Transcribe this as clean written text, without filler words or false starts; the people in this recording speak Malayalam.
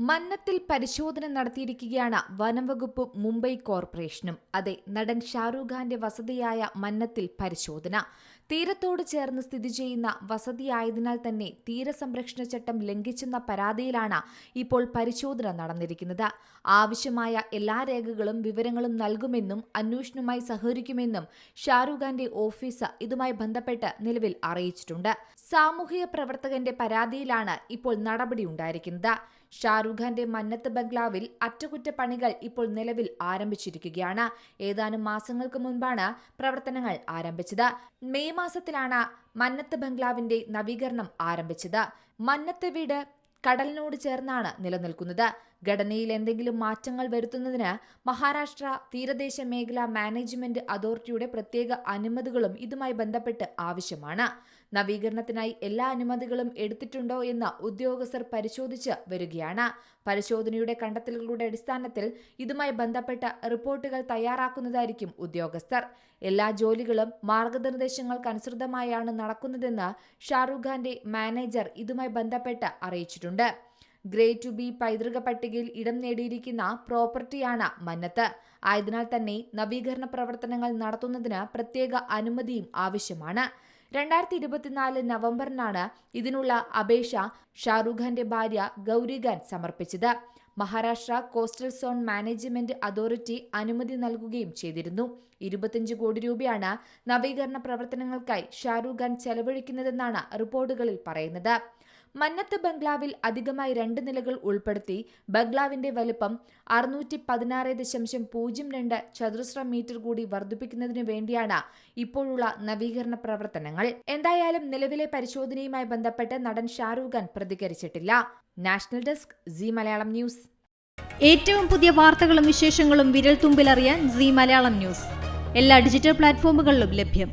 മന്നത്തിൽ പരിശോധന നടത്തിയിരിക്കുകയാണ് വനംവകുപ്പും മുംബൈ കോർപ്പറേഷനും. അതെ, നടൻ ഷാരൂഖ് ഖാന്റെ വസതിയായ മന്നത്തിൽ പരിശോധന. തീരത്തോട് ചേർന്ന് സ്ഥിതി ചെയ്യുന്ന വസതിയായതിനാൽ തന്നെ തീരസംരക്ഷണ ചട്ടം ലംഘിച്ചെന്ന പരാതിയിലാണ് ഇപ്പോൾ പരിശോധന നടന്നിരിക്കുന്നത്. ആവശ്യമായ എല്ലാ രേഖകളും വിവരങ്ങളും നൽകുമെന്നും അന്വേഷണവുമായി സഹകരിക്കുമെന്നും ഷാരൂഖ് ഖാന്റെ ഓഫീസ് ഇതുമായി ബന്ധപ്പെട്ട് നിലവിൽ അറിയിച്ചിട്ടുണ്ട്. സാമൂഹിക പ്രവർത്തകന്റെ പരാതിയിലാണ് ഇപ്പോൾ നടപടിയുണ്ടായിരിക്കുന്നത്. ഷാരൂഖ് ഖാന്റെ മന്നത്ത് ബംഗ്ലാവിൽ അറ്റകുറ്റപ്പണികൾ ഇപ്പോൾ നിലവിൽ ആരംഭിച്ചിരിക്കുകയാണ്. ഏതാനും മാസങ്ങൾക്ക് മുൻപാണ് പ്രവർത്തനങ്ങൾ ആരംഭിച്ചത്. മെയ് മാസത്തിലാണ് മന്നത്ത് ബംഗ്ലാവിന്റെ നവീകരണം ആരംഭിച്ചത്. മന്നത്ത് വീട് കടലിനോട് ചേർന്നാണ് നിലനിൽക്കുന്നത്. ഘടനയിൽ എന്തെങ്കിലും മാറ്റങ്ങൾ വരുത്തുന്നതിന് മഹാരാഷ്ട്ര തീരദേശ മേഖലാ മാനേജ്മെന്റ് അതോറിറ്റിയുടെ പ്രത്യേക അനുമതികളും ഇതുമായി ബന്ധപ്പെട്ട് ആവശ്യമാണ്. നവീകരണത്തിനായി എല്ലാ അനുമതികളും എടുത്തിട്ടുണ്ടോ എന്ന് ഉദ്യോഗസ്ഥർ പരിശോധിച്ച് വരികയാണ്. പരിശോധനയുടെ കണ്ടെത്തലുകളുടെ അടിസ്ഥാനത്തിൽ ഇതുമായി ബന്ധപ്പെട്ട റിപ്പോർട്ടുകൾ തയ്യാറാക്കുന്നതായിരിക്കും ഉദ്യോഗസ്ഥർ. എല്ലാ ജോലികളും മാർഗനിർദ്ദേശങ്ങൾക്കനുസൃതമായാണ് നടക്കുന്നതെന്ന് ഷാരൂഖ് ഖാന്റെ മാനേജർ ഇതുമായി ബന്ധപ്പെട്ട് അറിയിച്ചിട്ടുണ്ട്. ഗ്രേഡ് 2B പൈതൃക പട്ടികയിൽ ഇടം നേടിയിരിക്കുന്ന പ്രോപ്പർട്ടിയാണ് മന്നത്ത്. ആയതിനാൽ തന്നെ നവീകരണ പ്രവർത്തനങ്ങൾ നടത്തുന്നതിന് പ്രത്യേക അനുമതിയും ആവശ്യമാണ്. 2024 നവംബറിനാണ് ഇതിനുള്ള അപേക്ഷ ഷാരൂഖ് ഖാന്റെ ഭാര്യ ഗൗരി ഖാൻ സമർപ്പിച്ചത്. Maharashtra coastal zone management authority അനുമതി നൽകുകയും ചെയ്തിരുന്നു. 25 കോടി രൂപയാണ് നവീകരണ പ്രവർത്തനങ്ങൾക്കായി ഷാരൂഖ് ഖാൻ ചെലവഴിക്കുന്നതെന്നാണ് റിപ്പോർട്ടുകളിൽ പറയുന്നത്. മന്നത്ത് ബംഗ്ലാവിൽ അധികമായി 2 നിലകൾ ഉൾപ്പെടുത്തി ബംഗ്ലാവിന്റെ വലുപ്പം 616.02 ചതുരശ്ര മീറ്റർ കൂടി വർദ്ധിപ്പിക്കുന്നതിനു വേണ്ടിയാണ് ഇപ്പോഴുള്ള നവീകരണ പ്രവർത്തനങ്ങൾ. എന്തായാലും നിലവിലെ പരിശോധനയുമായി ബന്ധപ്പെട്ട് നടൻ ഷാരൂഖ് ഖാൻ പ്രതികരിച്ചിട്ടില്ല. National desk, Zee Malayalam news. ഏറ്റവും പുതിയ വാർത്തകളും വിശേഷങ്ങളും വിരൽ തുമ്പിലറിയാൻ സി മലയാളം ന്യൂസ് എല്ലാ ഡിജിറ്റൽ പ്ലാറ്റ്ഫോമുകളിലും ലഭ്യം.